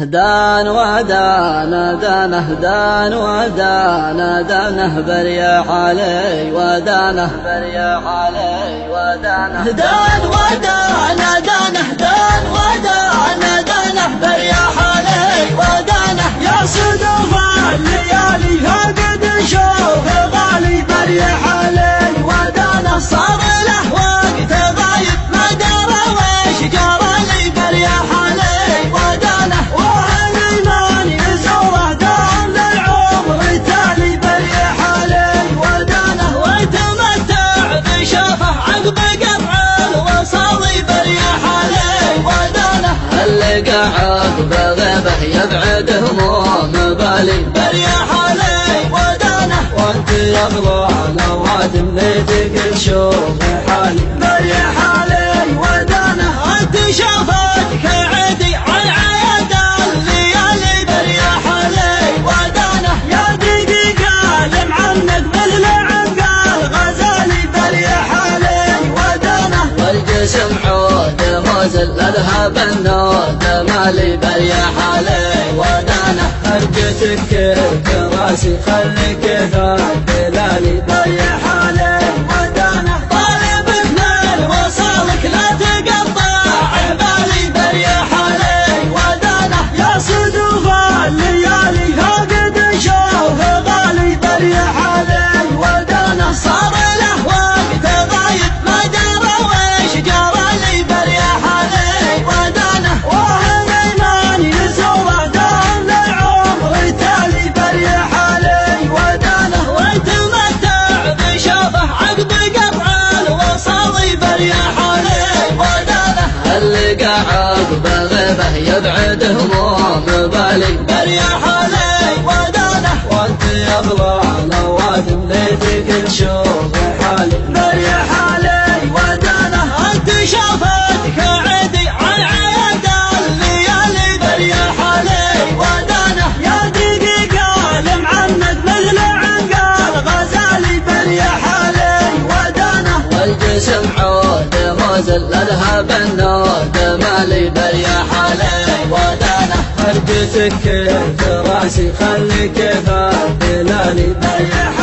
دان ودانه دانه دان ودانه دانه بريح علي ودانه بريح علي ودانه دان ودانه دانه دان ودانه دانه بريح علي ودانه يا صدف الليالي فقد شوف غالي بريح علي ودانه صار له وقت غايب ما درى ويش جرى لي بريح علي ودانه قاعد بغيبه يبعد هموم بالي بريح علي ودانه وانت يغلى نوادم ليتك تشوف حالي بريح علي ودانه انت شافتك عدي عن عيد الليالي بريح علي ودانه يا دقيقة لم عنك مثل عنقال غزالي بريح علي ودانه والجسم عود موزل اذهب النود مالي بريح علي ودانه ارجتك كراسي خليك ذاك دلالي بريح علي ودانه طالبك من وصالك لا تقطع عبالي بريح علي ودانه يا صدوف الليالي فقد شوف غالي بريح علي ودانه صار له وقت غايب ما درى ويش جرى لي بريح علي ودانه اللي قاعد بغيبه يبعد هموم بالي بريح علي ودانه وانت يغلى نوادم ليتك تشوف حالي بريح علي ودانه انت شافتك عدي عن عيد الليالي بريح علي ودانه يا دقيقة لم عنك مثل عنقال غزالي بريح علي ودانه والجسم عود موزل اذهب النود مالي بريح علي ودانه ارجتك كراسي خليك ذا دلالي بريح